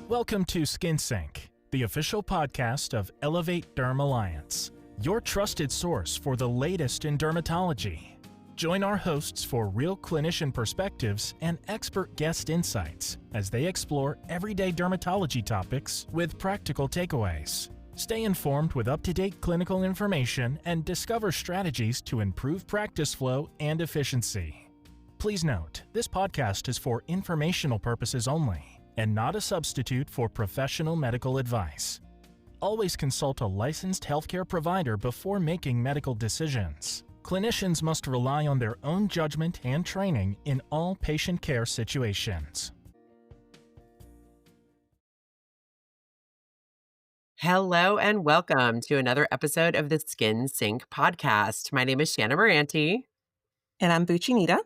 Welcome to Skin Sync, the official podcast of Elevate-Derm Alliance, your trusted source for the latest in dermatology. Join our hosts for real clinician perspectives and expert guest insights as they explore everyday dermatology topics with practical takeaways. Stay informed with up-to-date clinical information and discover strategies to improve practice flow and efficiency. Please note, this podcast is for informational purposes only and not a substitute for professional medical advice. Always consult a licensed healthcare provider before making medical decisions. Clinicians must rely on their own judgment and training in all patient care situations. Hello and welcome to another episode of the Skin Sync podcast. My name is Shanna Moranti. And I'm Buccinita.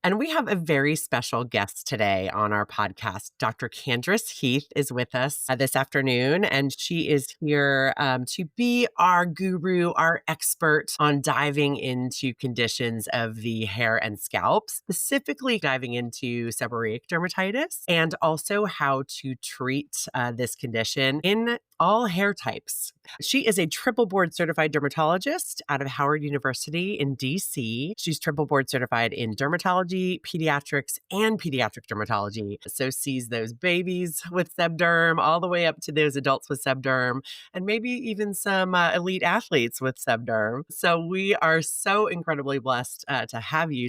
And we have a very special guest today on our podcast. Dr. Candrice Heath is with us this afternoon, and she is here to be our guru, our expert on diving into conditions of the hair and scalp, specifically diving into seborrheic dermatitis and also how to treat this condition in all hair types. She is a triple board certified dermatologist out of Howard University in DC. She's triple board certified in dermatology, pediatrics, and pediatric dermatology. So sees those babies with sebderm all the way up to those adults with sebderm, and maybe even some elite athletes with sebderm. So we are so incredibly blessed to have you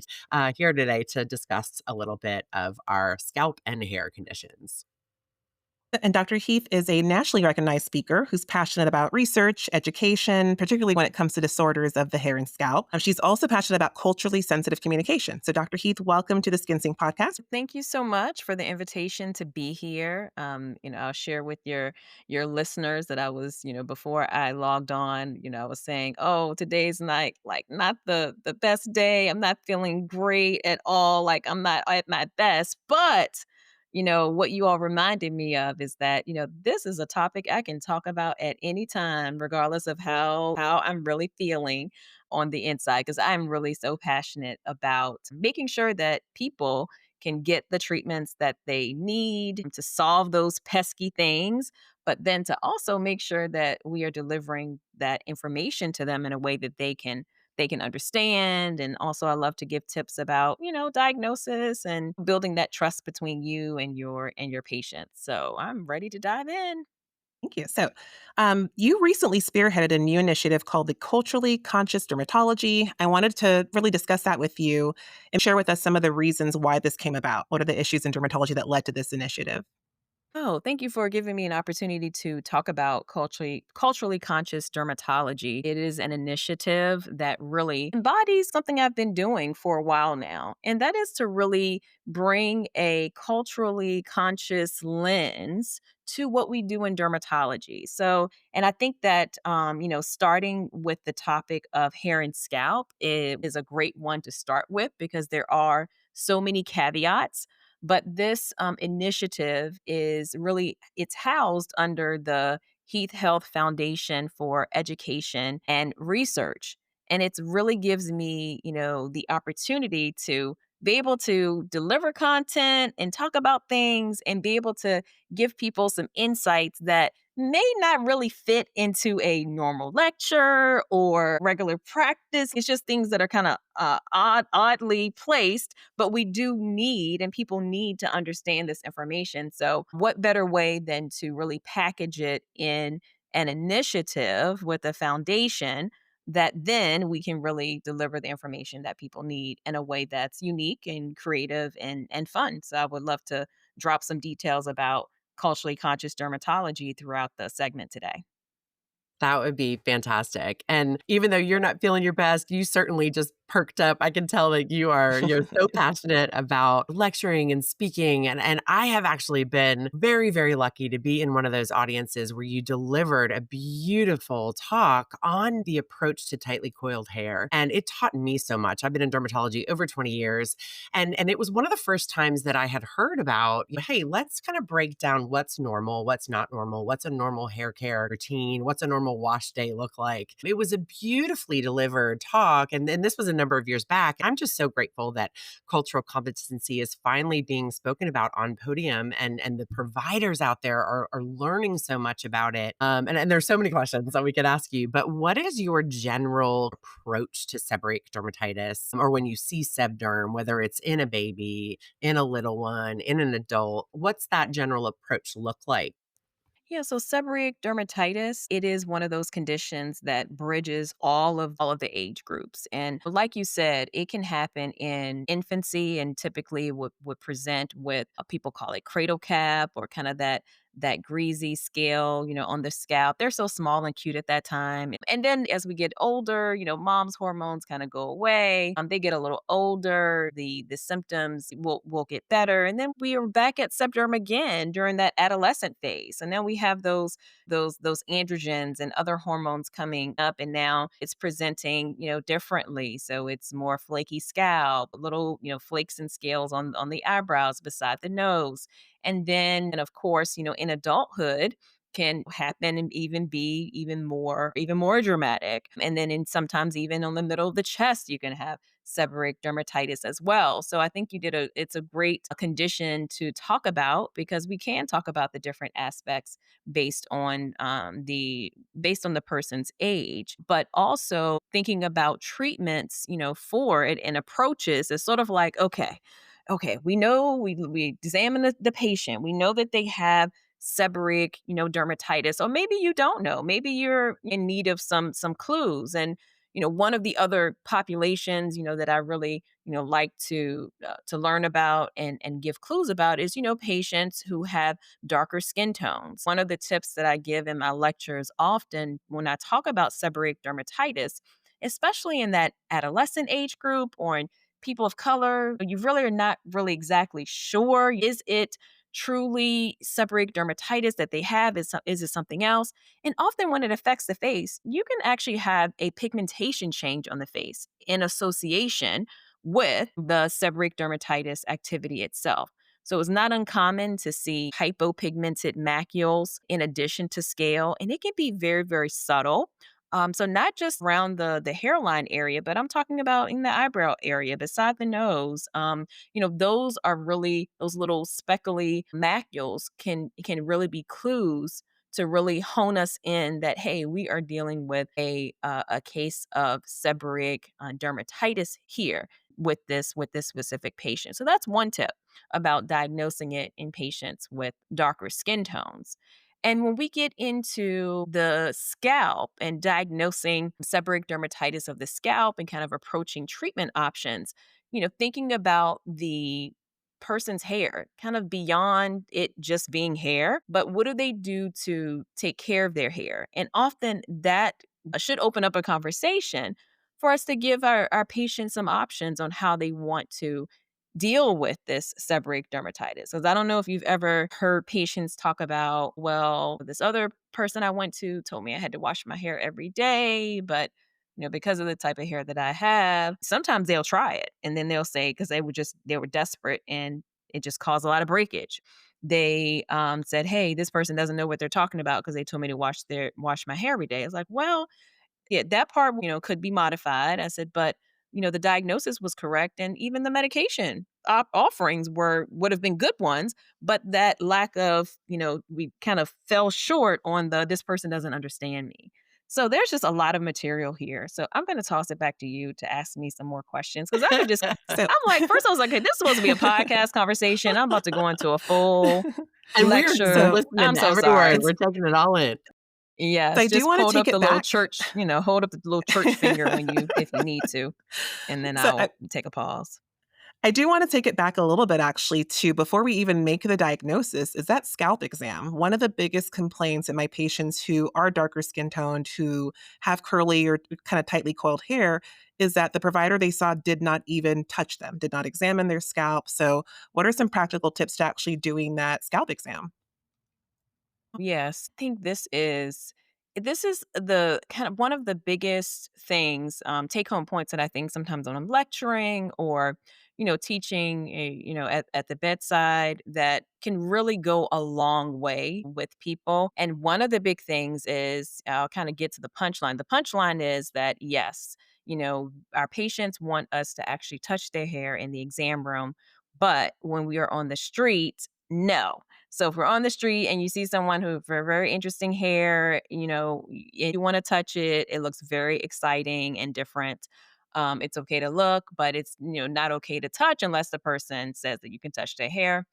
here today to discuss a little bit of our scalp and hair conditions. And Dr. Heath is a nationally recognized speaker who's passionate about research, education, particularly when it comes to disorders of the hair and scalp. She's also passionate about culturally sensitive communication. So Dr. Heath, welcome to the Skin Sync podcast. Thank you so much for the invitation to be here. I'll share with your listeners that I was, before I logged on, I was saying, oh, today's not the best day. I'm not feeling great at all. Like I'm not at my best, but what you all reminded me of is that, this is a topic I can talk about at any time, regardless of how I'm really feeling on the inside, because I'm really so passionate about making sure that people can get the treatments that they need to solve those pesky things, but then to also make sure that we are delivering that information to them in a way that they can understand. And also I love to give tips about, diagnosis and building that trust between you and your patient. So I'm ready to dive in. Thank you. So you recently spearheaded a new initiative called the Culturally Conscious Dermatology. I wanted to really discuss that with you and share with us some of the reasons why this came about. What are the issues in dermatology that led to this initiative? Oh, thank you for giving me an opportunity to talk about culturally conscious dermatology. It is an initiative that really embodies something I've been doing for a while now, and that is to really bring a culturally conscious lens to what we do in dermatology. So, and I think that, starting with the topic of hair and scalp is a great one to start with because there are so many caveats. But this initiative it's housed under the Heath Health Foundation for Education and Research. And it really gives me, the opportunity to be able to deliver content and talk about things and be able to give people some insights that may not really fit into a normal lecture or regular practice. It's just things that are kind of oddly placed, but we do need and people need to understand this information. So what better way than to really package it in an initiative with a foundation that then we can really deliver the information that people need in a way that's unique and creative and fun. So I would love to drop some details about culturally conscious dermatology throughout the segment today. That would be fantastic. And even though you're not feeling your best, you certainly just perked up. I can tell that you're so passionate about lecturing and speaking. And I have actually been very, very lucky to be in one of those audiences where you delivered a beautiful talk on the approach to tightly coiled hair. And it taught me so much. I've been in dermatology over 20 years. And it was one of the first times that I had heard about, hey, let's kind of break down what's normal, what's not normal, what's a normal hair care routine, what's a normal normal wash day look like? It was a beautifully delivered talk. And this was a number of years back. I'm just so grateful that cultural competency is finally being spoken about on podium, and the providers out there are learning so much about it. And there's so many questions that we could ask you, but what is your general approach to seborrheic dermatitis, or when you see seb derm, whether it's in a baby, in a little one, in an adult? What's that general approach look like? Yeah, so seborrheic dermatitis, it is one of those conditions that bridges all of the age groups. And like you said, it can happen in infancy and typically would present with people call it cradle cap or kind of that greasy scale, on the scalp. They're so small and cute at that time. And then as we get older, mom's hormones kind of go away. They get a little older, the symptoms will get better. And then we are back at sebderm again during that adolescent phase. And then we have those androgens and other hormones coming up, and now it's presenting, differently. So it's more flaky scalp, little, flakes and scales on the eyebrows beside the nose. And then, and of course, in adulthood can happen and even be even more dramatic. And then sometimes even on the middle of the chest, you can have seborrheic dermatitis as well. So I think it's a great condition to talk about because we can talk about the different aspects based on the person's age, but also thinking about treatments, for it and approaches is sort of like, okay, we know we examine the patient. We know that they have seborrheic, dermatitis, or maybe you don't know. Maybe you're in need of some clues. And one of the other populations, that I really, like to learn about and give clues about is, patients who have darker skin tones. One of the tips that I give in my lectures often when I talk about seborrheic dermatitis, especially in that adolescent age group or in people of color, you really are not really exactly sure. Is it truly seborrheic dermatitis that they have? Is it something else? And often when it affects the face, you can actually have a pigmentation change on the face in association with the seborrheic dermatitis activity itself. So it's not uncommon to see hypopigmented macules in addition to scale, and it can be very, very subtle. So not just around the hairline area, but I'm talking about in the eyebrow area, beside the nose. Those are really those little speckly macules can really be clues to really hone us in that, hey, we are dealing with a case of seborrheic dermatitis here with this specific patient. So that's one tip about diagnosing it in patients with darker skin tones. And when we get into the scalp and diagnosing seborrheic dermatitis of the scalp and kind of approaching treatment options, thinking about the person's hair, kind of beyond it just being hair, but what do they do to take care of their hair? And often that should open up a conversation for us to give our patients some options on how they want to deal with this seborrheic dermatitis. Because I don't know if you've ever heard patients talk about, well, this other person I went to told me I had to wash my hair every day, but because of the type of hair that I have, sometimes they'll try it and then they'll say, because they were desperate and it just caused a lot of breakage. They said, hey, this person doesn't know what they're talking about because they told me to wash my hair every day. It's like, well, yeah, that part, could be modified. I said, but the diagnosis was correct, and even the medication offerings would have been good ones, but that lack of, we kind of fell short on this person doesn't understand me. So there's just a lot of material here. So I'm going to toss it back to you to ask me some more questions because I could just. So, I'm like, first I was like, hey, this is supposed to be a podcast conversation. I'm about to go into a full And we're lecture. listening I'm to so every sorry. word. We're taking it all in. so Yes, I do just want to hold up take the it little back. church, hold up the little church finger if you need to, and then So I'll take a pause. I do want to take it back a little bit actually to before we even make the diagnosis is that scalp exam. One of the biggest complaints in my patients who are darker skin toned, who have curly or kind of tightly coiled hair, is that the provider they saw did not even touch them, did not examine their scalp. So what are some practical tips to actually doing that scalp exam? Yes, I think this is the kind of one of the biggest things, take home points that I think sometimes when I'm lecturing or, teaching, at the bedside that can really go a long way with people. And one of the big things is I'll kind of get to the punchline. The punchline is that, yes, our patients want us to actually touch their hair in the exam room. But when we are on the street, no. So if we're on the street and you see someone who for very interesting hair, you want to touch it, it looks very exciting and different. It's okay to look, but it's not okay to touch unless the person says that you can touch their hair.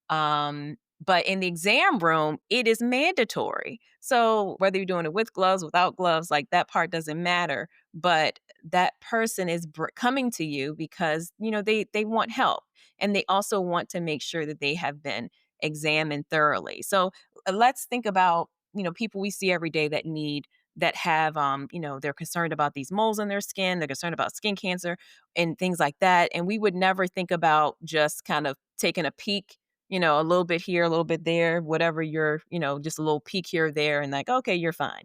But in the exam room, it is mandatory. So whether you're doing it with gloves, without gloves, like that part doesn't matter. But that person is coming to you because they want help, and they also want to make sure that they have been examined thoroughly. So let's think about people we see every day that have they're concerned about these moles in their skin, they're concerned about skin cancer and things like that, and we would never think about just kind of taking a peek, a little bit here, a little bit there, whatever you're, just a little peek here or there, and like, okay, you're fine.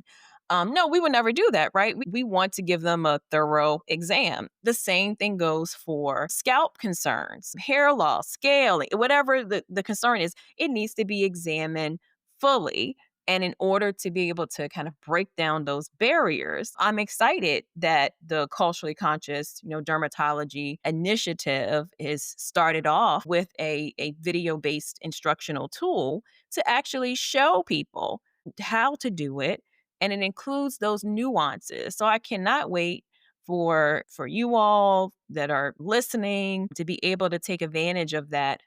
No, we would never do that, right? We want to give them a thorough exam. The same thing goes for scalp concerns, hair loss, scaling, whatever the concern is, it needs to be examined fully. And in order to be able to kind of break down those barriers, I'm excited that the culturally conscious, dermatology initiative is started off with a video-based instructional tool to actually show people how to do it. And it includes those nuances. So I cannot wait for you all that are listening to be able to take advantage of that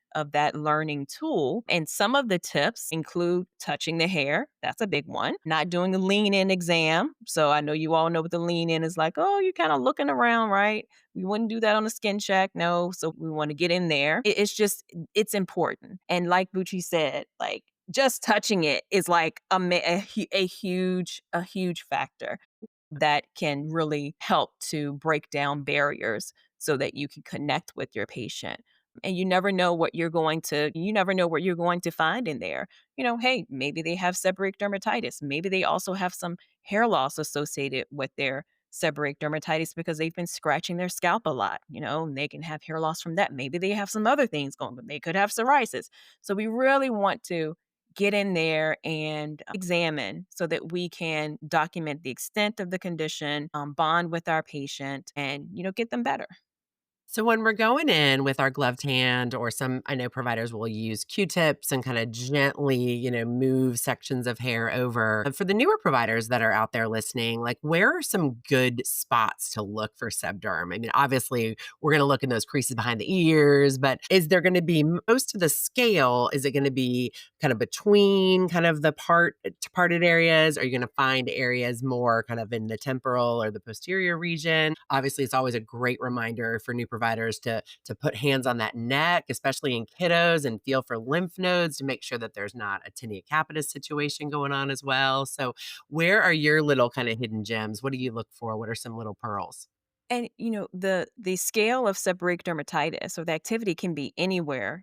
learning tool. And some of the tips include touching the hair. That's a big one. Not doing a lean in exam. So I know you all know what the lean in is like. Oh, you're kind of looking around, right? We wouldn't do that on a skin check. No. So we want to get in there. It's important. And like Bucci said, like just touching it is like a huge factor that can really help to break down barriers so that you can connect with your patient. And you never know what you're going to find in there. Hey, maybe they have seborrheic dermatitis. Maybe they also have some hair loss associated with their seborrheic dermatitis because they've been scratching their scalp a lot, and they can have hair loss from that. Maybe they have some other things going, but they could have psoriasis. So we really want to get in there and examine so that we can document the extent of the condition, bond with our patient, and get them better. So when we're going in with our gloved hand, or I know providers will use Q-tips and kind of gently, move sections of hair over. For the newer providers that are out there listening, like where are some good spots to look for sebderm? I mean, obviously we're going to look in those creases behind the ears, but is there going to be most of the scale? Is it going to be kind of between kind of the parted areas? Are you going to find areas more kind of in the temporal or the posterior region? Obviously, it's always a great reminder for new providers to put hands on that neck, especially in kiddos, and feel for lymph nodes to make sure that there's not a tinea capitis situation going on as well. So where are your little kind of hidden gems? What do you look for? What are some little pearls? And the scale of seborrheic dermatitis or the activity can be anywhere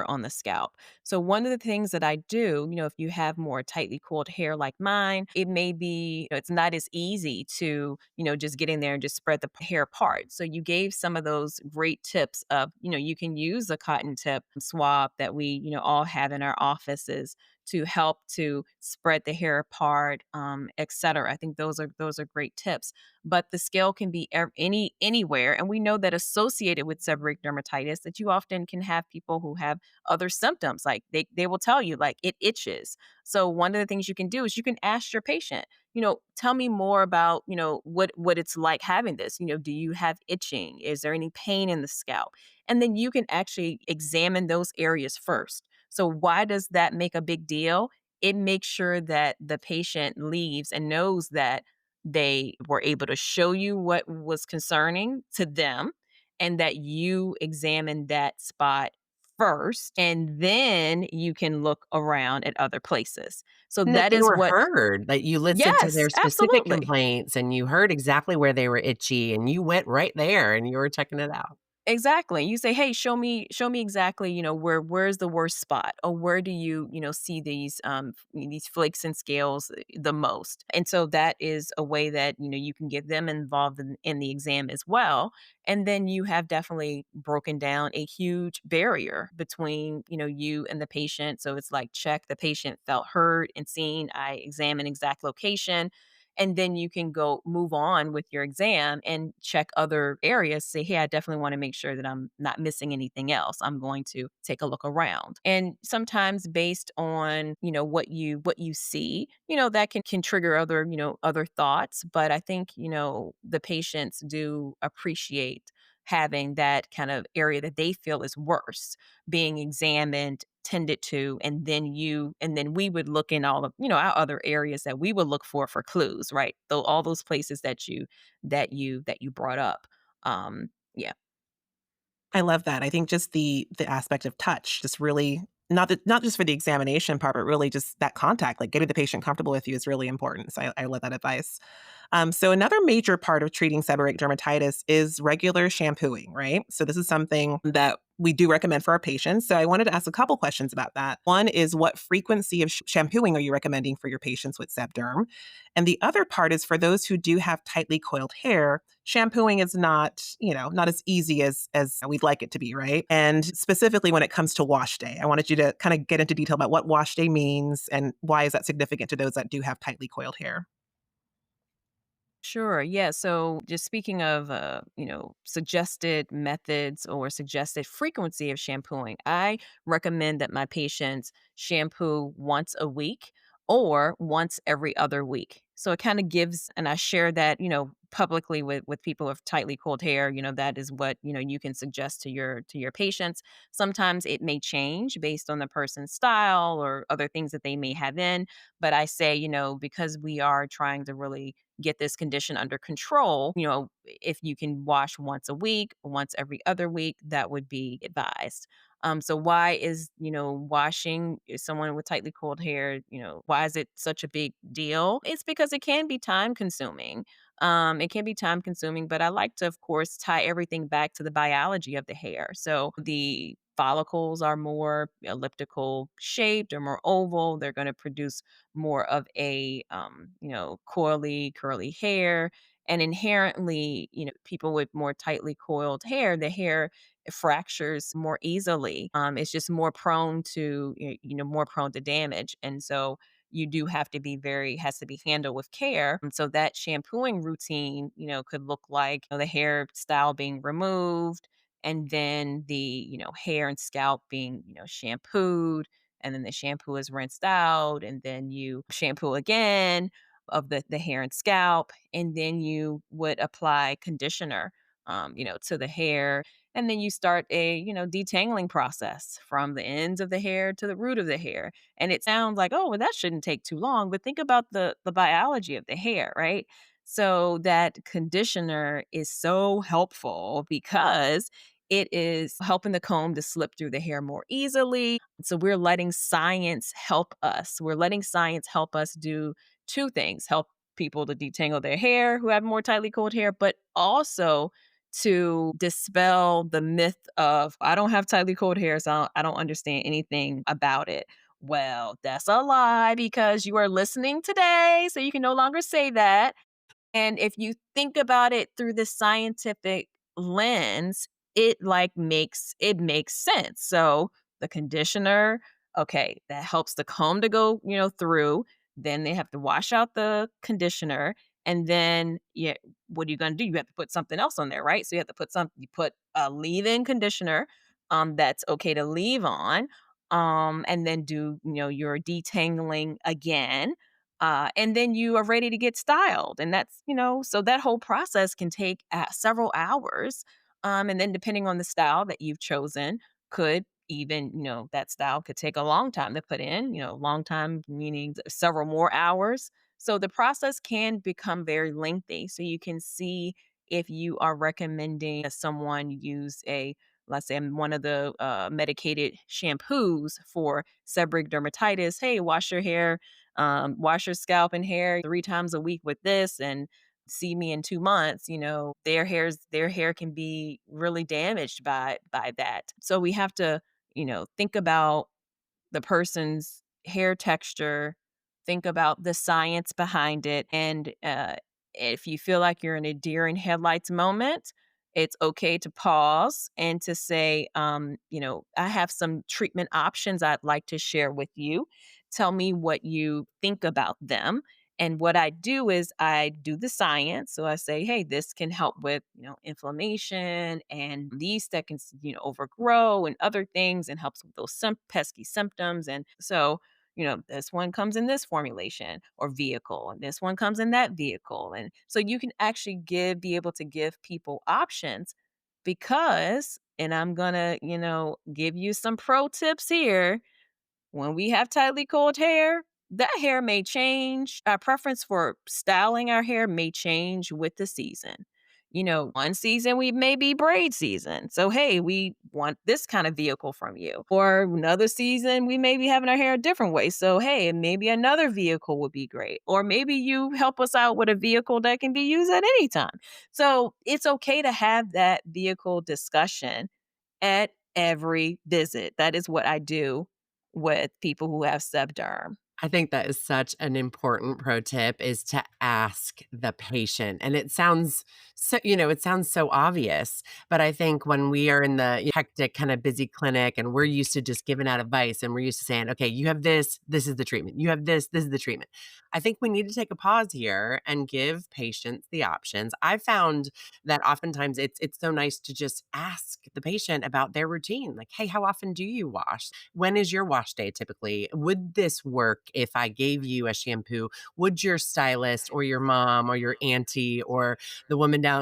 on the scalp. So one of the things that I do, if you have more tightly coiled hair like mine, it may be it's not as easy to just get in there and just spread the hair apart. So you gave some of those great tips of you can use a cotton tip swab that we all have in our offices to help to spread the hair apart, et cetera. I think those are great tips. But the scale can be anywhere, and we know that associated with seborrheic dermatitis, that you often can have people who have other symptoms, like they will tell you like it itches. So one of the things you can do is you can ask your patient, tell me more about what it's like having this. Do you have itching? Is there any pain in the scalp? And then you can actually examine those areas first. So why does that make a big deal? It makes sure that the patient leaves and knows that they were able to show you what was concerning to them, and that you examine that spot first, and then you can look around at other places. So And that that they is were what. heard, that you listened to Yes, their specific absolutely. complaints and you heard exactly where they were itchy and you went right there and you were checking it out. Exactly. You say, "Hey, show me exactly, where's the worst spot, or where do you, see these flakes and scales the most." And so that is a way that, you can get them involved in the exam as well. And then you have definitely broken down a huge barrier between, you and the patient. So it's like, check, the patient felt heard and seen. I examine exact location, and then you can go move on with your exam and check other areas. Say, hey, I definitely want to make sure that I'm not missing anything else. I'm going to take a look around. And sometimes based on, what you see, that can trigger other, other thoughts. But I think, the patients do appreciate having that kind of area that they feel is worse being examined, tended to, and then we would look in all of, our other areas that we would look for clues, right? Though all those places that you brought up. Yeah. I love that. I think just the aspect of touch, just really not just for the examination part, but really just that contact, like getting the patient comfortable with you is really important. So I love that advice. So another major part of treating seborrheic dermatitis is regular shampooing, right? So this is something that we do recommend for our patients. So I wanted to ask a couple questions about that. One is, what frequency of shampooing are you recommending for your patients with seb derm? And the other part is, for those who do have tightly coiled hair, shampooing is not as easy as we'd like it to be, right? And specifically when it comes to wash day, I wanted you to kind of get into detail about what wash day means and why is that significant to those that do have tightly coiled hair. Sure. Yeah. So, just speaking of, suggested methods or suggested frequency of shampooing, I recommend that my patients shampoo once a week or once every other week. So it kind of gives, and I share that, publicly with people with tightly coiled hair. That is what, you can suggest to your patients. Sometimes it may change based on the person's style or other things that they may have in. But I say, because we are trying to really get this condition under control, if you can wash once a week, once every other week, that would be advised. So why is, washing someone with tightly coiled hair, why is it such a big deal? It's because it can be time consuming. It can be time consuming, but I like to, of course, tie everything back to the biology of the hair. So the follicles are more elliptical shaped or more oval. They're going to produce more of a, coily, curly hair. And inherently, people with more tightly coiled hair, the hair fractures more easily. It's just more prone to, more prone to damage. And so you do have to be has to be handled with care. And so that shampooing routine, could look like, the hair style being removed, and then the, hair and scalp being, shampooed, and then the shampoo is rinsed out, and then you shampoo again of the hair and scalp, and then you would apply conditioner, to the hair, and then you start a, detangling process from the ends of the hair to the root of the hair. And it sounds like, oh, well, that shouldn't take too long, but think about the biology of the hair, right? So that conditioner is so helpful because it is helping the comb to slip through the hair more easily. So we're letting science help us. We're letting science help us do two things: help people to detangle their hair who have more tightly coiled hair, but also to dispel the myth of, I don't have tightly coiled hair, so I don't understand anything about it. Well, that's a lie, because you are listening today, so you can no longer say that. And if you think about it through the scientific lens, it makes sense. So the conditioner, okay, that helps the comb to go, through. Then they have to wash out the conditioner. And then, yeah, what are you gonna do? You have to put something else on there, right? So you put a leave-in conditioner, that's okay to leave on. And then do, your detangling again, and then you are ready to get styled. And that's, so that whole process can take several hours. And then depending on the style that you've chosen, could even, that style could take a long time to put in, long time meaning several more hours. So the process can become very lengthy. So you can see if you are recommending that someone use let's say, one of the medicated shampoos for seborrheic dermatitis. Hey, wash your scalp and hair 3 times a week with this, and see me in 2 months, their hair can be really damaged by that. So we have to, think about the person's hair texture, think about the science behind it. And if you feel like you're in a deer in headlights moment, it's okay to pause and to say, I have some treatment options I'd like to share with you. Tell me what you think about them. And what I do is I do the science. So I say, hey, this can help with, inflammation and yeast that can, overgrow and other things and helps with those pesky symptoms. And so, this one comes in this formulation or vehicle, and this one comes in that vehicle. And so you can actually be able to give people options because, and I'm going to, give you some pro tips here when we have tightly coiled hair, that hair may change. Our preference for styling our hair may change with the season. One season we may be braid season. So, hey, we want this kind of vehicle from you. Or another season, we may be having our hair a different way. So, hey, maybe another vehicle would be great. Or maybe you help us out with a vehicle that can be used at any time. So, it's okay to have that vehicle discussion at every visit. That is what I do with people who have sebderm. I think that is such an important pro tip is to ask the patient. And it sounds it sounds so obvious, but I think when we are in the hectic kind of busy clinic and we're used to just giving out advice and we're used to saying, okay, you have this is the treatment. You have this is the treatment. I think we need to take a pause here and give patients the options. I found that oftentimes it's so nice to just ask the patient about their routine. Like, hey, how often do you wash? When is your wash day typically? Would this work if I gave you a shampoo? Would your stylist or your mom or your auntie or the woman down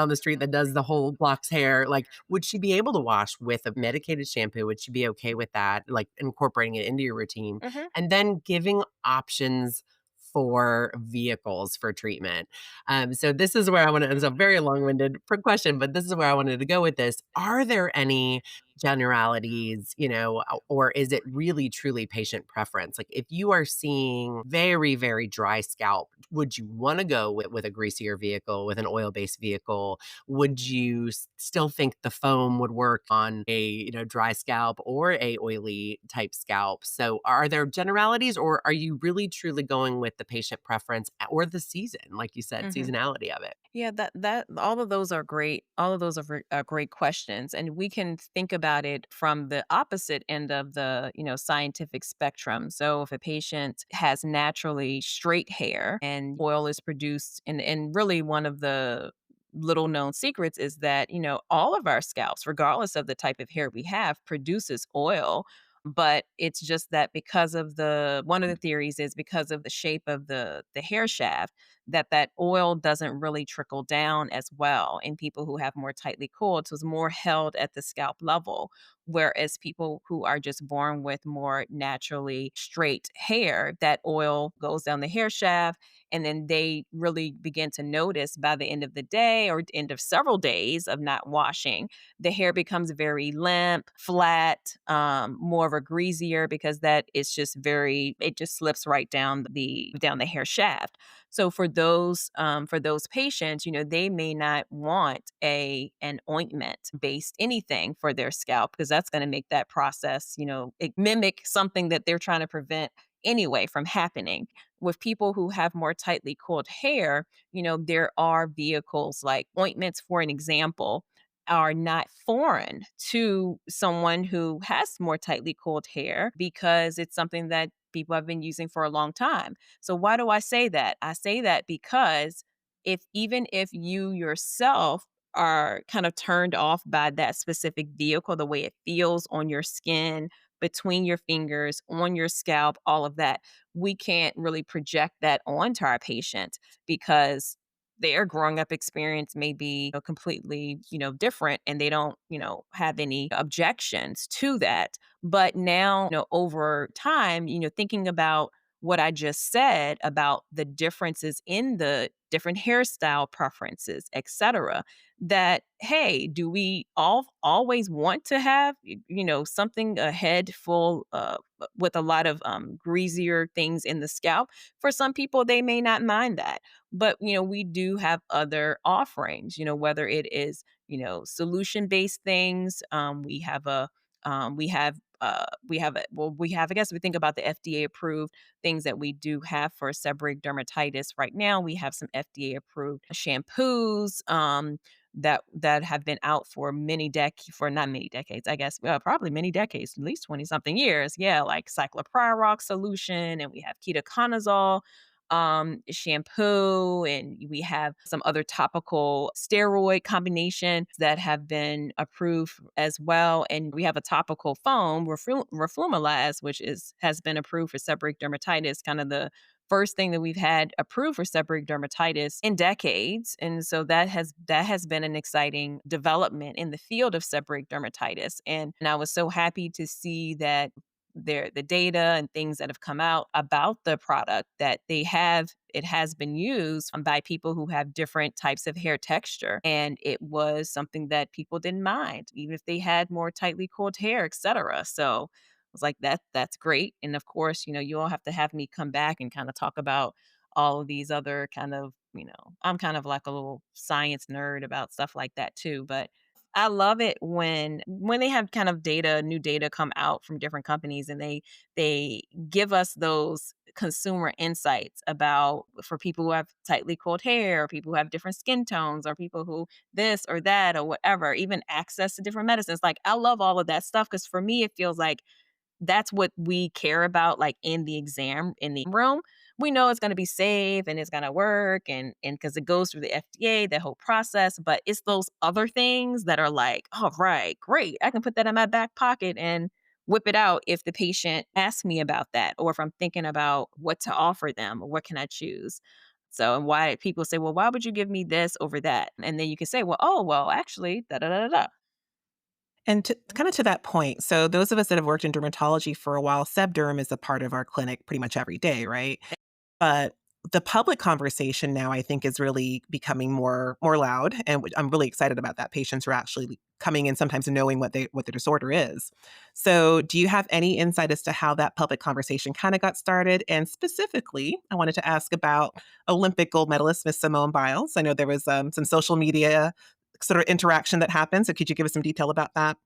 the street that does the whole block's hair, like, would she be able to wash with a medicated shampoo? Would she be okay with that? Like incorporating it into your routine Mhm. and then giving options for vehicles for treatment. So this is where I wanted, it's a very long-winded question, but this is where I wanted to go with this. Are there any generalities, or is it really truly patient preference? Like if you are seeing very, very dry scalp, would you want to go with a greasier vehicle, with an oil-based vehicle? Would you still think the foam would work on a, dry scalp or a oily type scalp? So are there generalities or are you really truly going with the patient preference or the season, like you said, Mhm. seasonality of it? Yeah, that all of those are great. All of those are great questions, and we can think about it from the opposite end of the scientific spectrum. So, if a patient has naturally straight hair and oil is produced, and really one of the little known secrets is that all of our scalps, regardless of the type of hair we have, produces oil. But it's just that because of one of the theories is because of the shape of the hair shaft that oil doesn't really trickle down as well in people who have more tightly coiled. So it's more held at the scalp level. Whereas people who are just born with more naturally straight hair, that oil goes down the hair shaft. And then they really begin to notice by the end of the day or end of several days of not washing, the hair becomes very limp, flat, more of a greasier because that is just it just slips right down the hair shaft. So for those patients, they may not want an ointment based anything for their scalp because that's going to make that process, it mimic something that they're trying to prevent anyway from happening. With people who have more tightly coiled hair, there are vehicles like ointments, for an example, are not foreign to someone who has more tightly coiled hair because it's something that people have been using for a long time. So why do I say that? I say that because even if you yourself are kind of turned off by that specific vehicle, the way it feels on your skin, between your fingers, on your scalp, all of that, we can't really project that onto our patient because their growing up experience may be completely, different and they don't, have any objections to that. But now, over time, thinking about what I just said about the differences in the different hairstyle preferences, etc. That, hey, do we all always want to have, something a head full with a lot of greasier things in the scalp? For some people, they may not mind that. But, we do have other offerings, whether it is, solution based things. I guess we think about the FDA approved things that we do have for seborrheic dermatitis right now. We have some FDA approved shampoos that have been out for not many decades, I guess, probably many decades, at least 20 something years. Yeah, like cycloprirox solution, and we have ketoconazole shampoo, and we have some other topical steroid combinations that have been approved as well. And we have a topical foam, roflumilast, which has been approved for seborrheic dermatitis, kind of the first thing that we've had approved for seborrheic dermatitis in decades. And so that has been an exciting development in the field of seborrheic dermatitis. And I was so happy to see that the data and things that have come out about the product, that it has been used by people who have different types of hair texture, and it was something that people didn't mind, even if they had more tightly coiled hair, etc. So I was like, that's great. And of course, you all have to have me come back and kind of talk about all of these other kind of, I'm kind of like a little science nerd about stuff like that too. But I love it when they have kind of new data come out from different companies, and they give us those consumer insights about, for people who have tightly coiled hair, or people who have different skin tones, or people who this or that or whatever, even access to different medicines. Like, I love all of that stuff, because for me it feels like that's what we care about, like in the exam in the room. We know it's going to be safe and it's going to work, and because it goes through the FDA, the whole process. But it's those other things that are like, all right, great, I can put that in my back pocket and whip it out if the patient asks me about that, or if I'm thinking about what to offer them, or what can I choose. So, and why people say, well, why would you give me this over that? And then you can say, well, oh, well, actually, da da da da da. And kind of to that point, so those of us that have worked in dermatology for a while, SebDerm is a part of our clinic pretty much every day, right? But the public conversation now, I think, is really becoming more loud, and I'm really excited about that. Patients are actually coming in sometimes knowing what their disorder is. So, do you have any insight as to how that public conversation kind of got started? And specifically, I wanted to ask about Olympic gold medalist Miss Simone Biles. I know there was some social media sort of interaction that happened. So, could you give us some detail about that?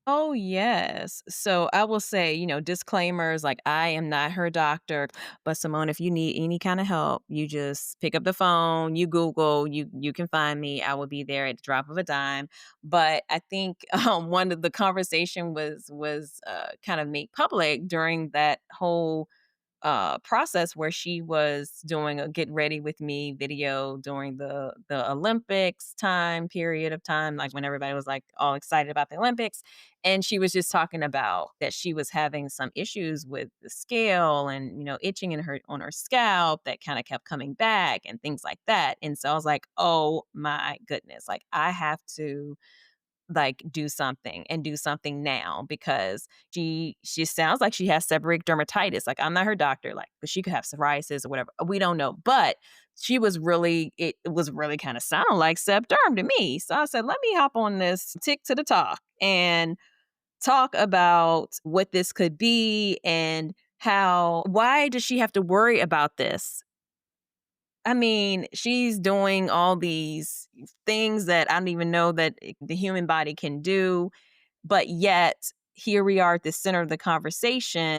Oh, yes. So I will say, disclaimers, like, I am not her doctor, but Simone, if you need any kind of help, you just pick up the phone, you Google, you can find me. I will be there at the drop of a dime. But I think one of the conversation was kind of made public during that whole process, where she was doing a get ready with me video during the Olympics period of time, like when everybody was like all excited about the Olympics. And she was just talking about that she was having some issues with the scale, and itching in her on her scalp that kind of kept coming back, and things like that. And so I was like, oh my goodness, like, I have to, like, do something, and do something now, because she sounds like she has seborrheic dermatitis. Like, I'm not her doctor, like, but she could have psoriasis or whatever. We don't know. But it was really kind of sound like seb derm to me. So I said, let me hop on this tick to the talk and talk about what this could be, and why does she have to worry about this? I mean, she's doing all these things that I don't even know that the human body can do. But yet, here we are at the center of the conversation.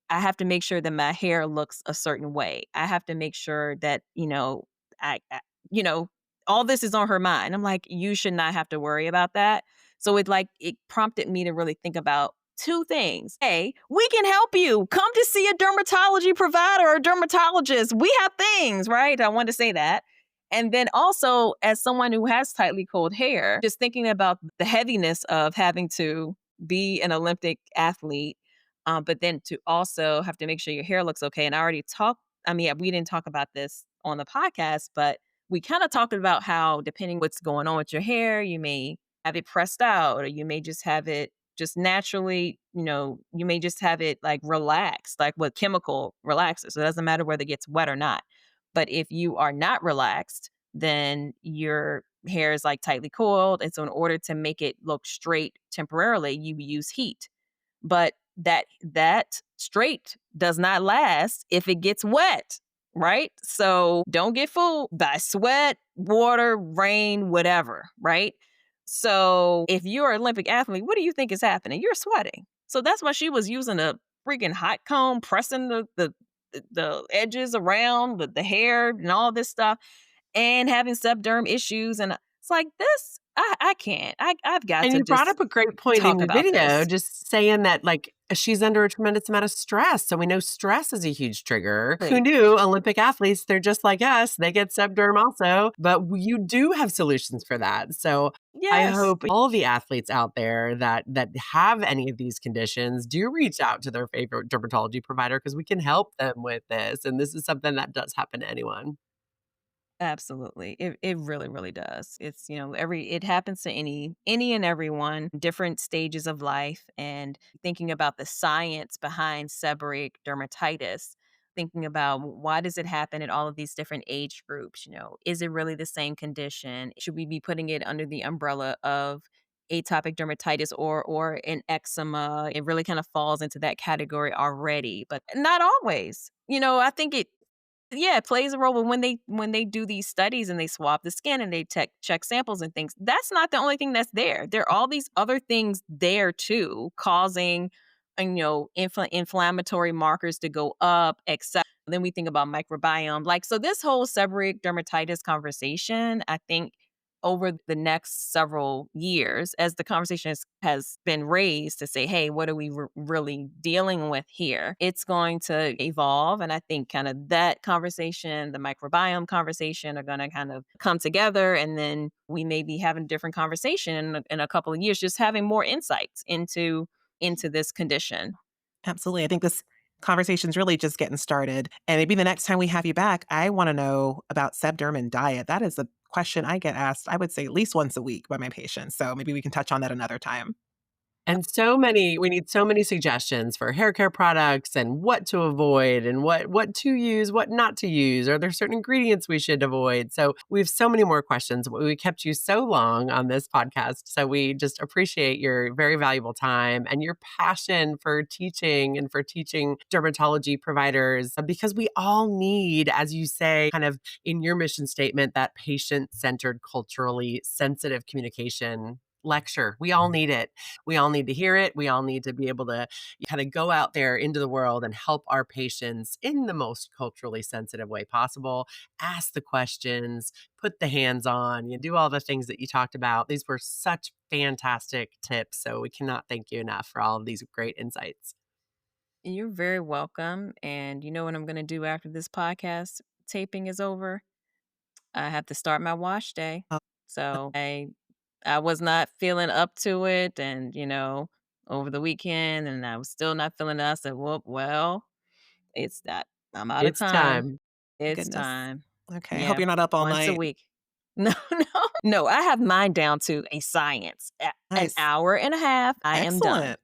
I have to make sure that my hair looks a certain way. I have to make sure that, I you know, all this is on her mind. I'm like, you should not have to worry about that. So it prompted me to really think about two things. Hey, we can help you. Come to see a dermatology provider or dermatologist. We have things, right? I wanted to say that. And then also, as someone who has tightly coiled hair, just thinking about the heaviness of having to be an Olympic athlete, but then to also have to make sure your hair looks okay. And I already talked, I mean, we didn't talk about this on the podcast, but we kind of talked about how, depending what's going on with your hair, you may have it pressed out, or you may just have it just naturally, you may just have it like relaxed, like what chemical relaxes. So it doesn't matter whether it gets wet or not. But if you are not relaxed, then your hair is like tightly coiled. And so in order to make it look straight temporarily, you use heat. But that straight does not last if it gets wet, right? So don't get fooled by sweat, water, rain, whatever, right? So if you're an Olympic athlete, what do you think is happening? You're sweating. So that's why she was using a freaking hot comb, pressing the edges around the hair and all this stuff, and having subderm issues. And it's like this, I can't. I've got And to you brought just up a great point in talk your about video, this. just saying that like she's under a tremendous amount of stress. So we know stress is a huge trigger. Who Right. knew Olympic athletes, they're just like us. They get subderm also, but you do have solutions for that. So I Yes. hope all the athletes out there that have any of these conditions do reach out to their favorite dermatology provider because we can help them with this. And this is something that does happen to anyone. Absolutely. It really, really does. It's, it happens to any and everyone, different stages of life. And thinking about the science behind seborrheic dermatitis, thinking about why does it happen at all of these different age groups? Is it really the same condition? Should we be putting it under the umbrella of atopic dermatitis or an eczema? It really kind of falls into that category already, but not always. I think it plays a role, but when they do these studies and they swab the skin and they check samples and things, that's not the only thing that's there. There are all these other things there too, causing, inflammatory markers to go up, etc. Then we think about microbiome. Like, so this whole seborrheic dermatitis conversation, I think over the next several years, as the conversation has been raised to say, hey, what are we really dealing with here? It's going to evolve. And I think kind of that conversation, the microbiome conversation are going to kind of come together. And then we may be having a different conversation in a couple of years, just having more insights into this condition. Absolutely. I think this conversation's really just getting started. And maybe the next time we have you back, I want to know about sebderm and diet. That is a question I get asked, I would say at least once a week by my patients. So maybe we can touch on that another time. And we need so many suggestions for hair care products and what to avoid and what to use, what not to use. Are there certain ingredients we should avoid? So we have so many more questions. We kept you so long on this podcast. So we just appreciate your very valuable time and your passion for teaching and for teaching dermatology providers because we all need, as you say, kind of in your mission statement, that patient-centered, culturally sensitive communication lecture. We all need it. We all need to hear it. We all need to be able to kind of go out there into the world and help our patients in the most culturally sensitive way possible. Ask the questions, put the hands on, do all the things that you talked about. These were such fantastic tips. So we cannot thank you enough for all of these great insights. You're very welcome. And you know what I'm going to do after this podcast taping is over? I have to start my wash day. Oh, So I was not feeling up to it, and over the weekend, and I was still not feeling it. I said, well, it's that I'm out of It's time. time. It's goodness. time. Okay. I hope Yeah, you're not up all once a night. week. No, no. I have mine down to a science. An Nice. hour and a half. I am done. Excellent.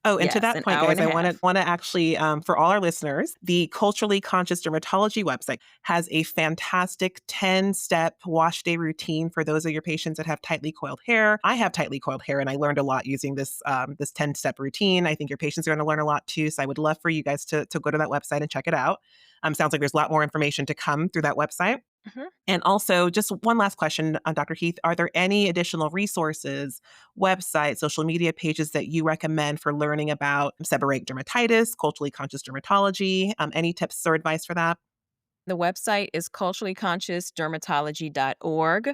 Oh, and to Yes, that an point, hour guys, and a I half. want to actually, for all our listeners, the Culturally Conscious Dermatology website has a fantastic 10-step wash day routine for those of your patients that have tightly coiled hair. I have tightly coiled hair, and I learned a lot using this 10-step routine. I think your patients are going to learn a lot too. So I would love for you guys to go to that website and check it out. Sounds like there's a lot more information to come through that website. Mhm. And also, just one last question, Dr. Heath, are there any additional resources, websites, social media pages that you recommend for learning about seborrheic dermatitis, culturally conscious dermatology? Any tips or advice for that? The website is culturallyconsciousdermatology.org.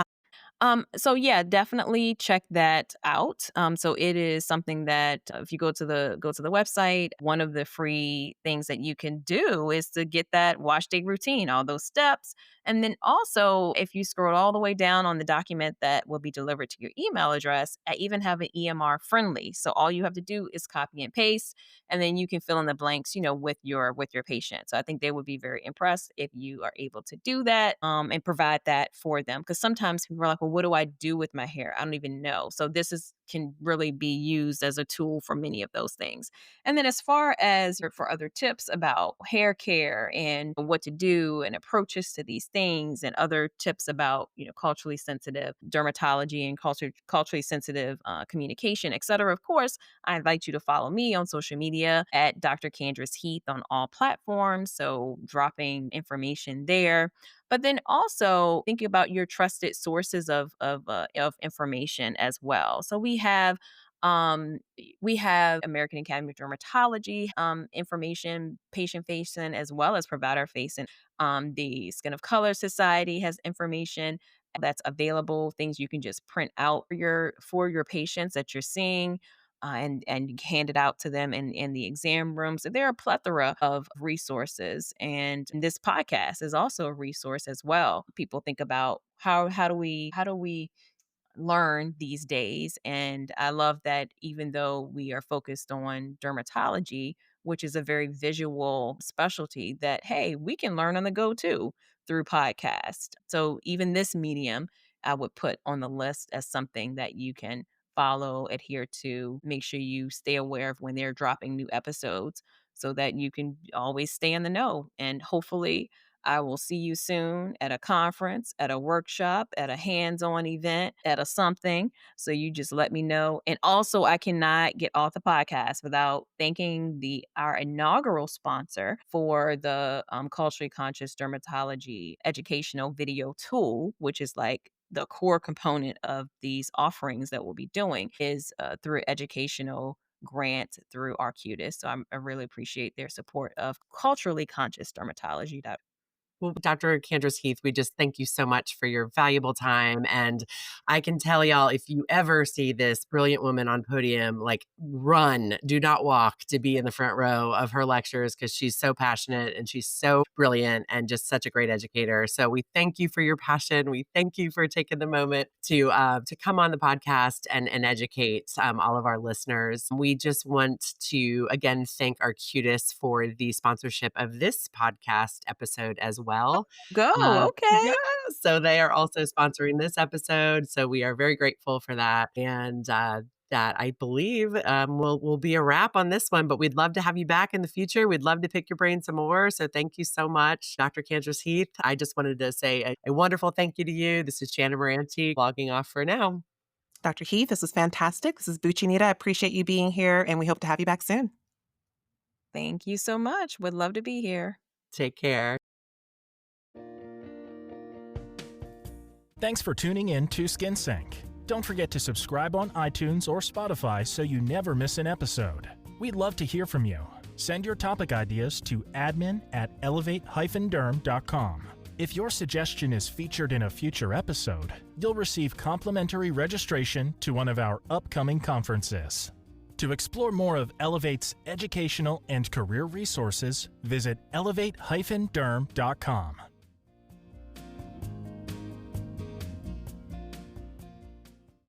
So yeah, definitely check that out. So it is something that if you go to the website, one of the free things that you can do is to get that wash day routine, all those steps, And then also, if you scroll all the way down on the document that will be delivered to your email address, I even have an EMR friendly. So all you have to do is copy and paste, and then you can fill in the blanks, with your patient. So I think they would be very impressed if you are able to do that, and provide that for them. Because sometimes people are like, well, what do I do with my hair? I don't even know. So can really be used as a tool for many of those things. And then as far as for other tips about hair care and what to do and approaches to these things, and other tips about, culturally sensitive dermatology and culturally sensitive communication, et cetera, of course, I invite you to follow me on social media at Dr. Candrice Heath on all platforms. So dropping information there. But then also thinking about your trusted sources of information as well. So we have American Academy of Dermatology information, patient facing as well as provider facing. The Skin of Color Society has information that's available, things you can just print out for your patients that you're seeing. And hand it out to them in the exam rooms. So there are a plethora of resources, and this podcast is also a resource as well. People think about how do we learn these days. And I love that even though we are focused on dermatology, which is a very visual specialty, that, hey, we can learn on the go too through podcast. So even this medium, I would put on the list as something that you can follow, adhere to, make sure you stay aware of when they're dropping new episodes so that you can always stay in the know. And hopefully, I will see you soon at a conference, at a workshop, at a hands-on event, at a something. So you just let me know. And also, I cannot get off the podcast without thanking our inaugural sponsor for the Culturally Conscious Dermatology educational video tool, which is like the core component of these offerings that we'll be doing, is through educational grant through Arcutis. So I really appreciate their support of culturally conscious dermatology. Well, Dr. Candrice Heath, we just thank you so much for your valuable time. And I can tell y'all, if you ever see this brilliant woman on podium, like, run, do not walk to be in the front row of her lectures, because she's so passionate and she's so brilliant and just such a great educator. So we thank you for your passion. We thank you for taking the moment to come on the podcast and educate all of our listeners. We just want to, again, thank Arcutis for the sponsorship of this podcast episode as well. Go. Okay. Yeah, so they are also sponsoring this episode. So we are very grateful for that. And that, I believe, will be a wrap on this one. But we'd love to have you back in the future. We'd love to pick your brain some more. So thank you so much, Dr. Candrice Heath. I just wanted to say a wonderful thank you to you. This is Shannon Moranti logging off for now. Dr. Heath, this was fantastic. This is Bucci-Nita. I appreciate you being here, and we hope to have you back soon. Thank you so much. Would love to be here. Take care. Thanks for tuning in to Skin Sync. Don't forget to subscribe on iTunes or Spotify so you never miss an episode. We'd love to hear from you. Send your topic ideas to admin@elevate-derm.com. If your suggestion is featured in a future episode, you'll receive complimentary registration to one of our upcoming conferences. To explore more of Elevate's educational and career resources, visit elevate-derm.com.